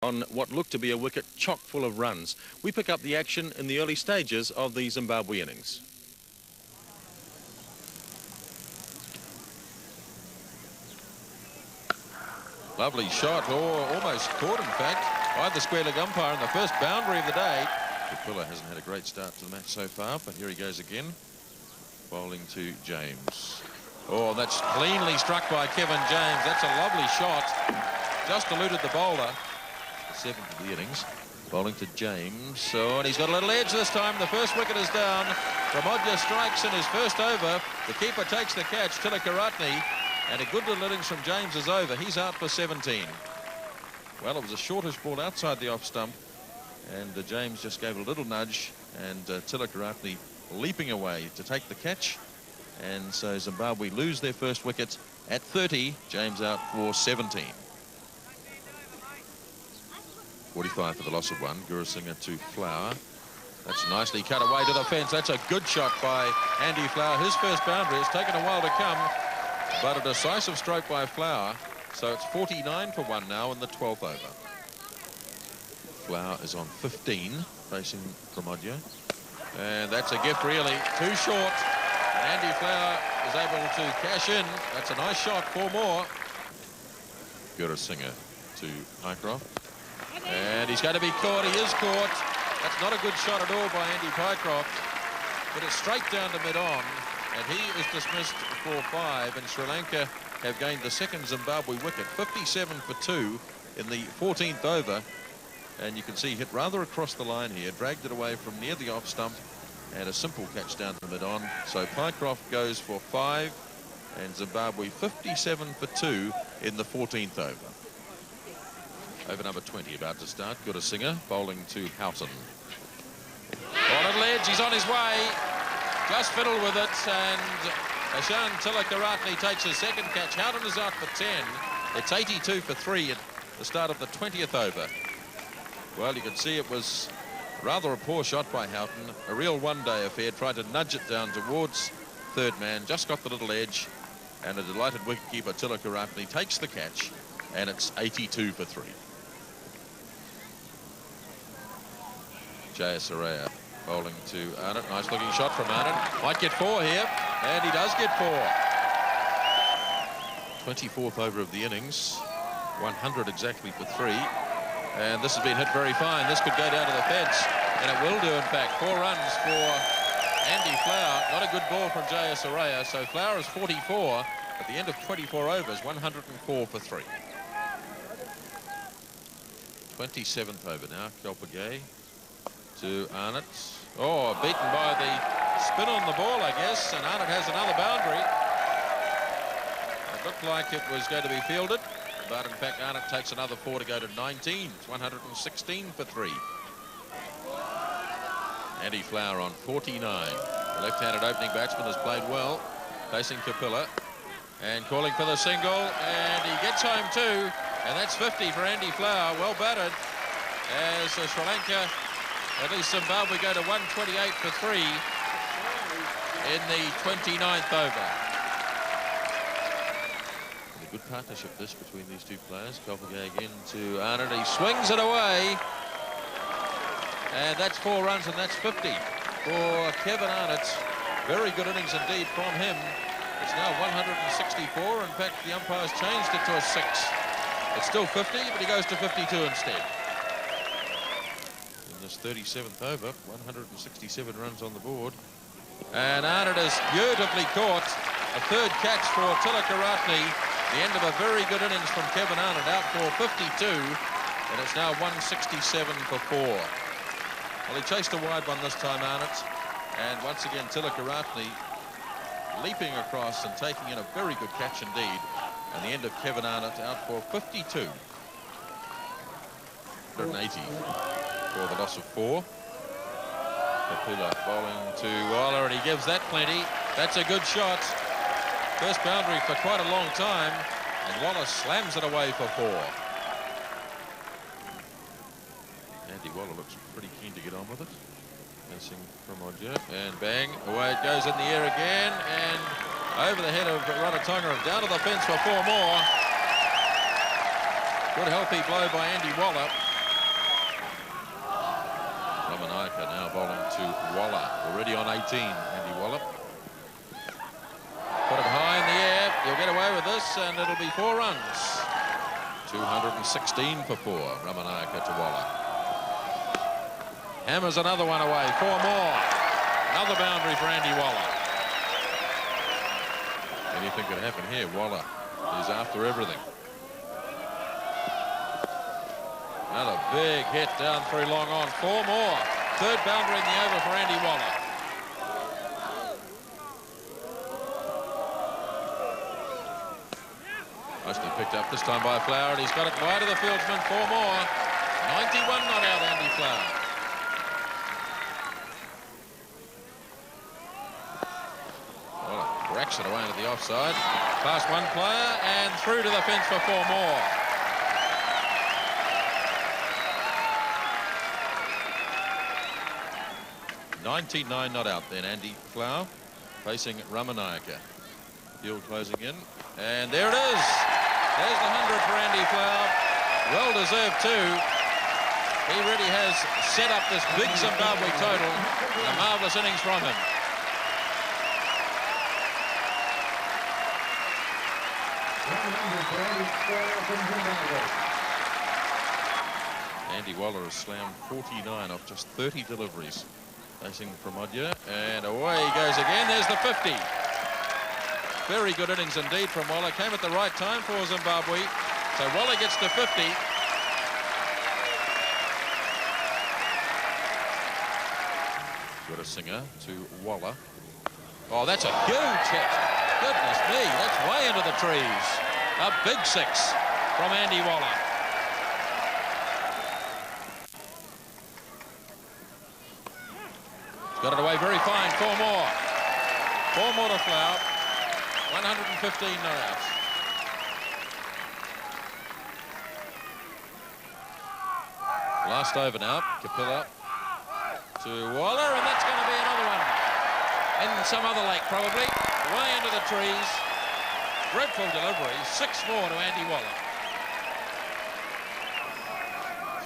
on what looked to be a wicket chock full of runs. We pick up the action in the early stages of the Zimbabwe innings. Lovely shot, or almost caught in fact, by the square leg umpire in the first boundary of the day. Kapila hasn't had a great start to the match so far, but here he goes again. Bowling to James. Oh, that's cleanly struck by Kevin James. That's a lovely shot. Just eluded the bowler. The seventh of the innings. Bowling to James. Oh, and he's got a little edge this time. The first wicket is down. Ramadja strikes in his first over. The keeper takes the catch, Tilakaratne. And a good little innings from James is over. He's out for 17. Well, it was a shortish ball outside the off stump. And James just gave a little nudge. And Tilakaratne leaping away to take the catch. And so Zimbabwe lose their first wicket at 30. James out for 17. 45 for the loss of one. Gurusingha to Flower. That's nicely cut away to the fence. That's a good shot by Andy Flower. His first boundary. It's taken a while to come, but a decisive stroke by Flower. So it's 49 for one now in the 12th over. Flower is on 15, facing Pramadya. And that's a gift, really. Too short. And Andy Flower is able to cash in. That's a nice shot. 4 more. Gurusingha to Pycroft. And he's going to be caught. He is caught. That's not a good shot at all by Andy Pycroft. But it's straight down to mid-on. And he is dismissed for 5. And Sri Lanka have gained the second Zimbabwe wicket. 57 for 2 in the 14th over. And you can see hit rather across the line here. Dragged it away from near the off stump. And a simple catch down to mid-on. So Pycroft goes for 5. And Zimbabwe 57 for 2 in the 14th over. Over number 20 about to start. Gurusingha bowling to Houghton. On a little edge, he's on his way. Just fiddled with it, and Ashan Tilakaratne takes his second catch. Houghton is out for 10. It's 82 for 3 at the start of the 20th over. Well, you can see it was rather a poor shot by Houghton. A real one-day affair. Tried to nudge it down towards third man. Just got the little edge, and a delighted wicketkeeper Tilakaratne takes the catch, and it's 82 for 3. Jayasuriya bowling to Arnott. Nice looking shot from Arnott. Might get 4 here, and he does get 4. 24th over of the innings. 100 exactly for 3. And this has been hit very fine. This could go down to the fence, and it will do, in fact. 4 runs for Andy Flower. Not a good ball from Jayasuriya. So Flower is 44 at the end of 24 overs. 104 for 3. 27th over now. Kelpagay to Arnott. Oh, beaten by the spin on the ball, I guess, and Arnott has another boundary. It looked like it was going to be fielded, but in fact Arnott takes another 4 to go to 19. It's 116 for 3. Andy Flower on 49. The left-handed opening batsman has played well, facing Kapila, and calling for the single, and he gets home too, and that's 50 for Andy Flower. Well batted as Sri Lanka, at least Zimbabwe, go to 128 for 3 in the 29th over. And a good partnership this between these two players. Kelpagay again to Arnott. He swings it away. And that's 4 runs, and that's 50 for Kevin Arnott. Very good innings indeed from him. It's now 164. In fact, the umpire's changed it to a 6. It's still 50, but he goes to 52 instead. 37th over, 167 runs on the board, and Arnott is beautifully caught. A third catch for Tilakaratne. The end of a very good innings from Kevin Arnott, out for 52, and it's now 167 for 4. Well, he chased a wide one this time, Arnott, and once again Tilakaratne leaping across and taking in a very good catch indeed, and the end of Kevin Arnott out for 52. 180. For the loss of 4. Kapila bowling to Waller, and he gives that plenty. That's a good shot. First boundary for quite a long time, and Waller slams it away for 4. Andy Waller looks pretty keen to get on with it. Passing from Odja, and bang, away it goes in the air again, and over the head of Ratatonga, and down to the fence for 4 more. Good healthy blow by Andy Waller. Ramanayaka now bowling to Waller. Already on 18, Andy Waller. Put it high in the air. You'll get away with this, and it'll be 4 runs. 216 for 4. Ramanayaka to Waller. Hammers another one away. 4 more. Another boundary for Andy Waller. Anything could happen here. Waller is after everything. Another big hit down through long on. 4 more. 3rd boundary in the over for Andy Waller. Mostly picked up this time by Flower, and he's got it wide of the fieldsman. 4 more. 91 not out, Andy Flower. Well, cracks it away into the offside. Past 1 player and through to the fence for 4 more. .99 not out then, Andy Flower facing Ramanayaka. Field closing in, and there it is. There's the 100 for Andy Flower. Well deserved too. He really has set up this big Zimbabwe total. A marvellous innings from him. Andy Waller has slammed 49 off just 30 deliveries. Facing Pramodya, and away he goes again. There's the 50. Very good innings indeed from Waller. Came at the right time for Zimbabwe. So Waller gets to 50. Got a singer to Waller. Oh, that's a huge hit. Goodness me, that's way into the trees. A big 6 from Andy Waller. Got it away very fine. 4 more. 4 more to Flower. 115 not out. Last over now. Kapila to Waller, and that's going to be another one. In some other lake, probably. Way into the trees. Dreadful delivery. 6 more to Andy Waller.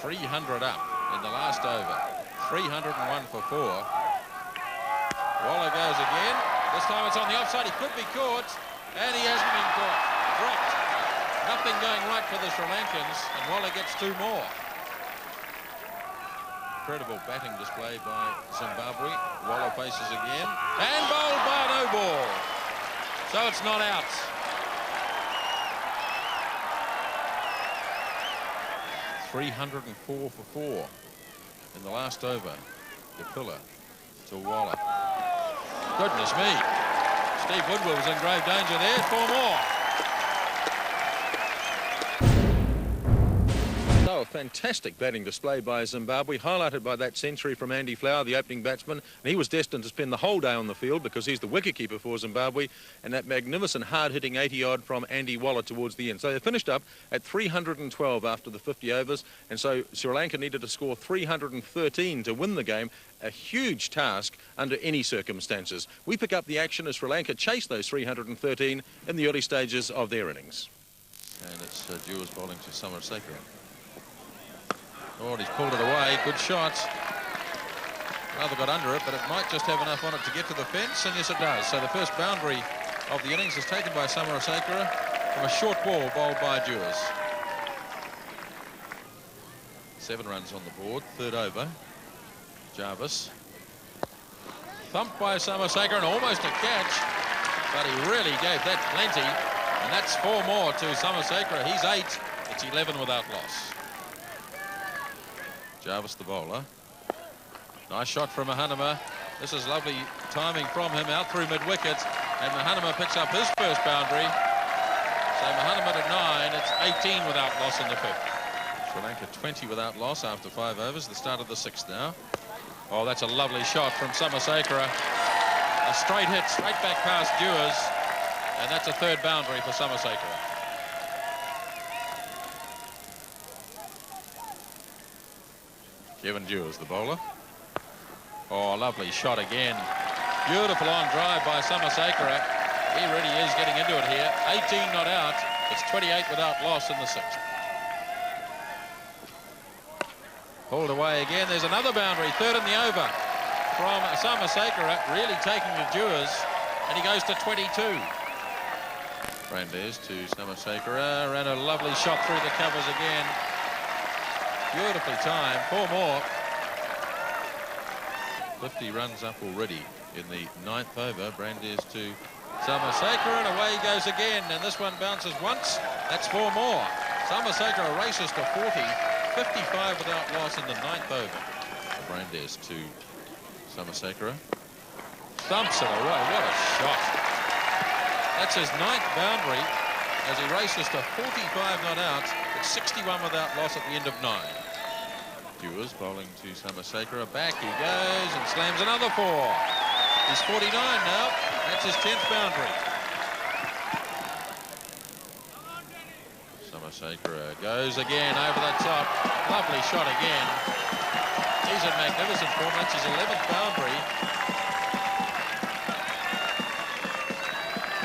300 up in the last over. 301 for 4. Waller goes again. This time it's on the offside. He could be caught, and he hasn't been caught. Dropped. Nothing going right for the Sri Lankans, and Waller gets 2 more. Incredible batting display by Zimbabwe. Waller faces again, and bowled by a no ball. So it's not out. .304 for 4 in the last over. Kapila to Waller. Goodness me. Steve Woodward was in grave danger there. 4 more. So a fantastic batting display by Zimbabwe, highlighted by that century from Andy Flower, the opening batsman. And he was destined to spend the whole day on the field because he's the wicketkeeper for Zimbabwe. And that magnificent hard-hitting 80-odd from Andy Waller towards the end. So they finished up at 312 after the 50 overs. And so Sri Lanka needed to score 313 to win the game. A huge task under any circumstances. We pick up the action as Sri Lanka chase those 313 in the early stages of their innings. And it's Dewars bowling to Samasekera. Oh, he's pulled it away. Good shot. Rather got under it, but it might just have enough on it to get to the fence, and yes, it does. So the first boundary of the innings is taken by Samasekera from a short ball bowled by Dewars. 7 runs on the board. 3rd over. Jarvis. Thumped by Samasekera and almost a catch, but he really gave that plenty, and that's 4 more to Samasekera. He's 8. It's 11 without loss. Jarvis the bowler. Nice shot from Mahanama. This is lovely timing from him out through mid-wicket, and Mahanama picks up his first boundary. So Mahanama to 9. It's 18 without loss in the 5th. Sri Lanka 20 without loss after 5 overs. The start of the 6th now. Oh, that's a lovely shot from Samasekera. A straight hit, straight back past Dewars, and that's a 3rd boundary for Samasekera. Kevin Dewars, the bowler. Oh, lovely shot again. Beautiful on drive by Samasekera. He really is getting into it here. 18 not out. It's 28 without loss in the 6th. Pulled away again. There's another boundary. Third in the over from Samasekara, really taking the Dewars, and he goes to 22. Brandes to Samasekara, ran a lovely shot through the covers again. Beautifully timed. 4 more. 50 runs up already in the 9th over. Brandes to Samasekara, and away he goes again, and this one bounces once. That's 4 more. Samasekara races to 40. 55 without loss in the 9th over. Brandes to Samasekara. Thumps it away. What a shot. That's his 9th boundary as he races to 45 not out. It's 61 without loss at the end of 9. Dewars bowling to Samasekara. Back he goes and slams another 4. He's 49 now. That's his 10th boundary. Samasekara goes again over the top. Lovely shot again. He's in magnificent form. That's his 11th boundary.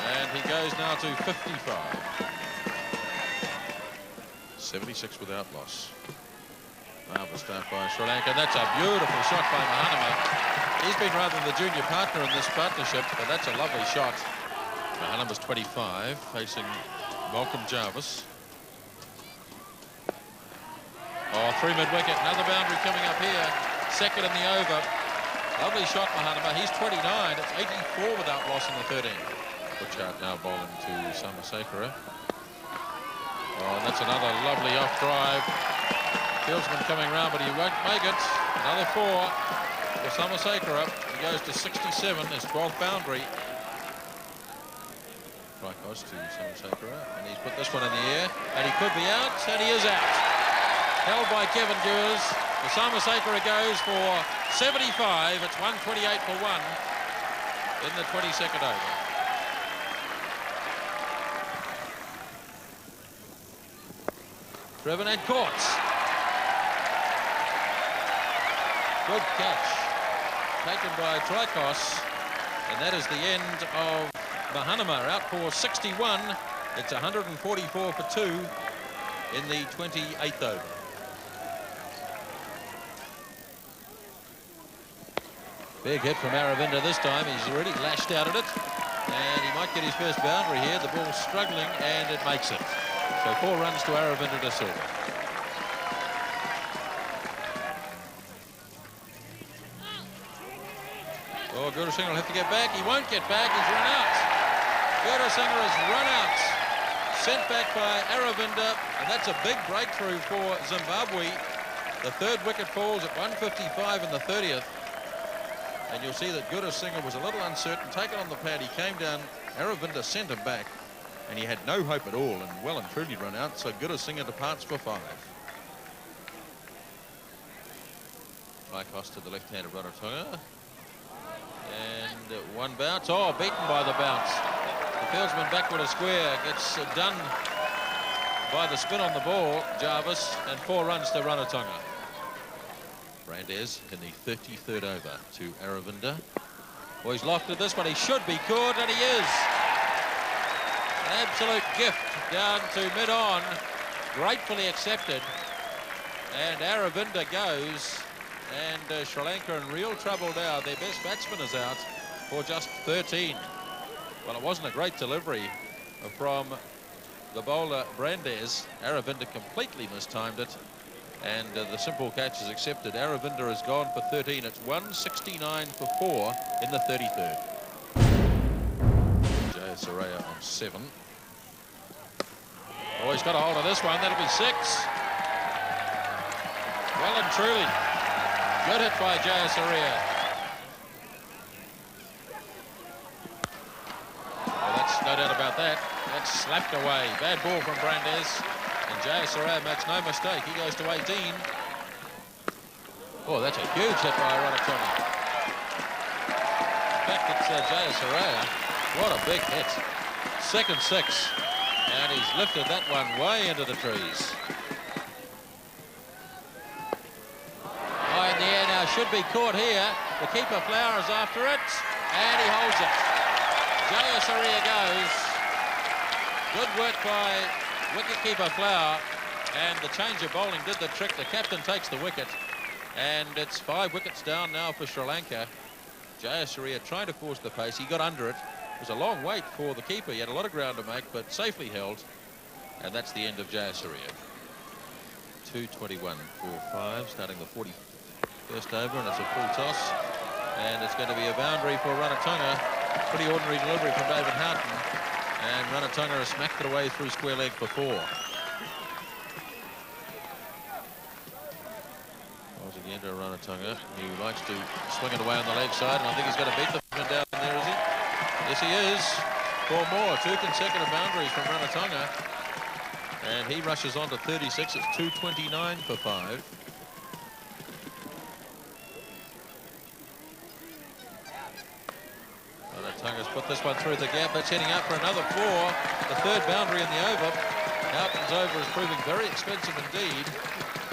And he goes now to 55. 76 without loss. Marvellous start by Sri Lanka. That's a beautiful shot by Mahanama. He's been rather the junior partner in this partnership, but that's a lovely shot. Mahanama's 25, facing Malcolm Jarvis. Oh, 3 mid-wicket. Another boundary coming up here. Second in the over. Lovely shot, Mahanama. He's 29. It's 84 without loss in the 13. Butchart now bowling to Samasekara. Oh, and that's another lovely off drive. Fieldsman coming round, but he won't make it. Another 4 for Samasekara. He goes to 67, his 12th boundary. Tricos to Samasekara, and he's put this one in the air, and he could be out, and he is out. Held by Kevin Dewars. The Samasekara goes for 75. It's 128 for 1 in the 22nd over. Driven and caught. Good catch taken by Tricos, and that is the end of Mahanama, out for 61. It's 144 for 2 in the 28th over. Big hit from Aravinda this time. He's already lashed out at it, and he might get his first boundary here. The ball's struggling, and it makes it. So 4 runs to Aravinda de Silva. Oh, Gurusingha will have to get back. He won't get back. He's run out. Gurusingha has run out. Sent back by Aravinda, and that's a big breakthrough for Zimbabwe. The 3rd wicket falls at 155 in the 30th. And you'll see that Gurusingha was a little uncertain. Taken on the pad, he came down. Aravinda sent him back, and he had no hope at all, and well and truly run out. So Gurusingha departs for 5. Tricos to the left-handed Rarotonga. And 1 bounce. Oh, beaten by the bounce. The fieldsman back with a square. Gets done by the spin on the ball, Jarvis, and 4 runs to Rarotonga. Brandes in the 33rd over to Aravinda. Well, he's lofted this one. He should be caught, and he is. An absolute gift down to mid-on. Gratefully accepted. And Aravinda goes. And Sri Lanka in real trouble now. Their best batsman is out for just 13. Well, it wasn't a great delivery from the bowler Brandes. Aravinda completely mistimed it, and the simple catch is accepted. Aravinda has gone for 13. It's 169 for 4 in the 33rd. Jayasuriya on 7. Oh, he's got a hold of this one. That'll be 6. Well and truly. Good hit by Jayasuriya. Well, that's no doubt about that. That's slapped away. Bad ball from Brandes. And Jayasuriya makes no mistake. He goes to 18. Oh, that's a huge hit by Rarotonga. In fact, it's Jayasuriya. What a big hit. Second 6. And he's lifted that one way into the trees. In the air now, should be caught here. The keeper Flowers after it, and he holds it. Jayasuriya goes. Good work by wicketkeeper Flower. And the change of bowling did the trick. The captain takes the wicket. And it's 5 wickets down now for Sri Lanka. Jayasuriya trying to force the pace. He got under it. It was a long wait for the keeper. He had a lot of ground to make, but safely held. And that's the end of Jayasuriya. 2:21 for 5, starting the 41st over, and it's a full toss. And it's going to be a boundary for Ranatunga. Pretty ordinary delivery from David Houghton. And Ranatunga has smacked it away through square leg for 4. Once again to Ranatunga, who likes to swing it away on the leg side, and I think he's going to beat the man down there, is he? Yes, he is. 4 more, 2 consecutive boundaries from Ranatunga. And he rushes on to 36. It's 2:29 for 5. Ranatunga's put this one through the gap. That's heading up for another 4. The 3rd boundary in the over. Houghton's over is proving very expensive indeed.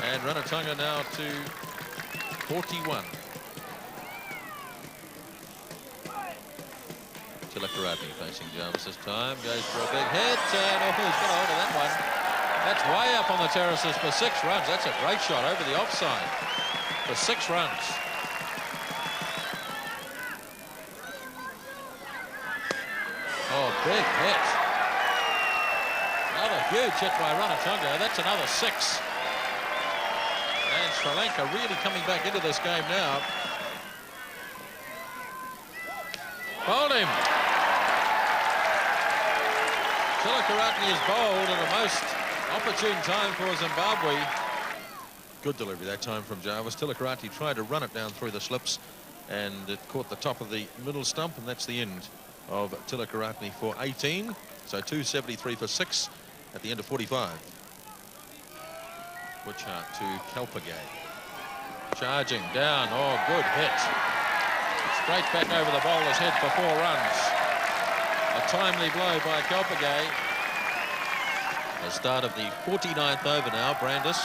And Ranatunga now to 41. Tilakaratne facing Jarvis this time. Goes for a big hit. And oh, he's got a hold of that one. That's way up on the terraces for 6 runs. That's a great shot over the offside for 6 runs. Oh, big hit. Another huge hit by Ranatunga. That's another 6. And Sri Lanka really coming back into this game now. Bowled him. Tilakaratne is bowled at a most opportune time for Zimbabwe. Good delivery that time from Jarvis. Tilakaratne tried to run it down through the slips, and it caught the top of the middle stump, and that's the end of Tilakaratne for 18. So 273 for 6 at the end of 45. Butchart to Kalpagay. Charging down. Oh, good hit. Straight back over the bowler's head for 4 runs. A timely blow by Kalpagay. The start of the 49th over now. Brandis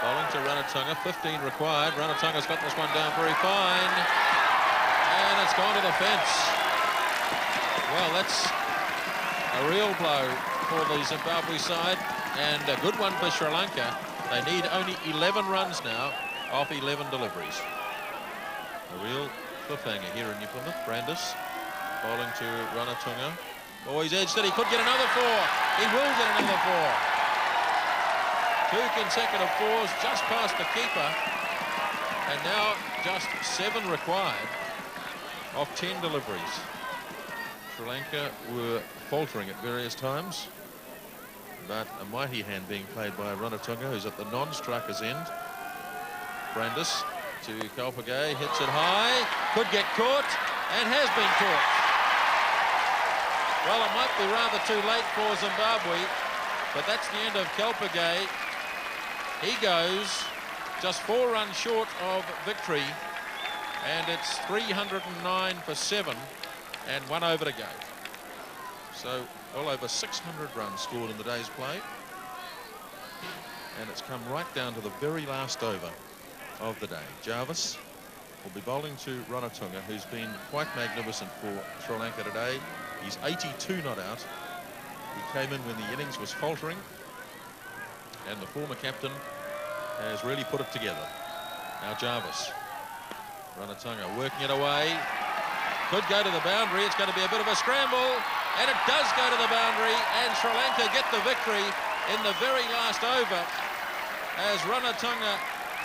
bowling to Ranatunga. 15 required. Ranatunga's got this one down very fine. And it's gone to the fence. Well, that's a real blow for the Zimbabwe side. And a good one for Sri Lanka. They need only 11 runs now off 11 deliveries. A real cliffhanger here in New Plymouth. Brandis bowling to Ranatunga. Oh, he's edged it. He could get another 4. He will get another 4. 2 consecutive 4s just past the keeper. And now just 7 required off 10 deliveries. Sri Lanka were faltering at various times, but a mighty hand being played by Ranatunga, who's at the non-striker's end. Brandis to Kalpagay, hits it high, could get caught, and has been caught. Well, it might be rather too late for Zimbabwe, but that's the end of Kalpagay. He goes just 4 runs short of victory, and it's 309 for 7 and 1 over to go. So well over 600 runs scored in the day's play, and it's come right down to the very last over of the day. Jarvis will be bowling to Ranatunga, who's been quite magnificent for Sri Lanka today. He's 82 not out. He came in when the innings was faltering, and the former captain has really put it together. Now Jarvis. Ranatunga working it away. Could go to the boundary. It's going to be a bit of a scramble, and it does go to the boundary, and Sri Lanka get the victory in the very last over as Ranatunga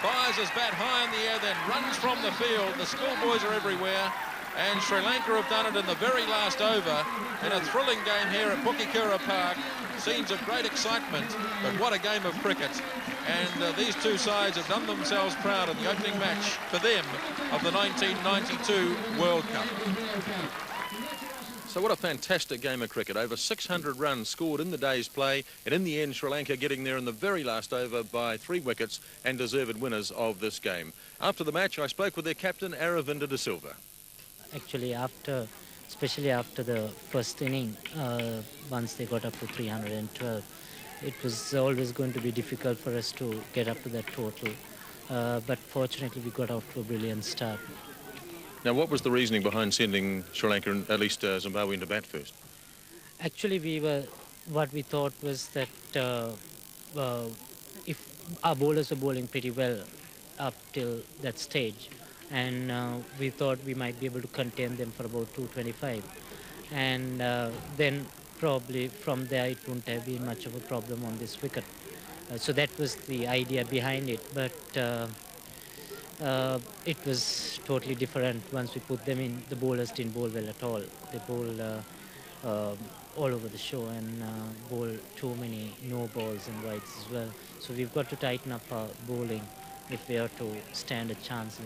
fires his bat high in the air, then runs from the field. The schoolboys are everywhere, and Sri Lanka have done it in the very last over in a thrilling game here at Pukekura Park. Scenes of great excitement, but what a game of cricket. And these two sides have done themselves proud in the opening match for them of the 1992 World Cup. So what a fantastic game of cricket. Over 600 runs scored in the day's play, and in the end Sri Lanka getting there in the very last over by 3 wickets and deserved winners of this game. After the match I spoke with their captain Aravinda de Silva. Actually especially after the first inning, once they got up to 312, it was always going to be difficult for us to get up to that total. But fortunately we got off to a brilliant start. Now, what was the reasoning behind sending Sri Lanka, and at least Zimbabwe, into bat first? Actually, what we thought was that uh, if our bowlers were bowling pretty well up till that stage, and we thought we might be able to contain them for about 225, and then probably from there it wouldn't have been much of a problem on this wicket. So that was the idea behind it, but it was totally different once we put them in. The bowlers didn't bowl well at all. They bowled all over the show and bowl too many no balls and wides as well. So we've got to tighten up our bowling if we are to stand a chance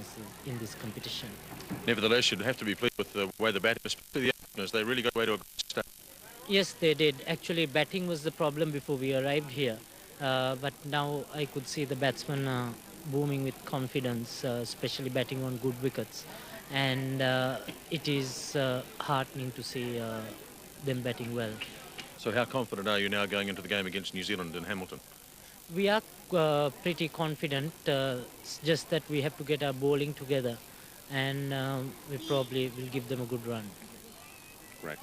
in this competition. Nevertheless, you'd have to be pleased with the way the batting, especially the openers, they really got away to a good start. Yes, they did. Actually, batting was the problem before we arrived here. But now I could see the batsmen booming with confidence, especially batting on good wickets. And it is heartening to see them batting well. So how confident are you now going into the game against New Zealand in Hamilton? We are pretty confident. It's just that we have to get our bowling together, and we probably will give them a good run. Great.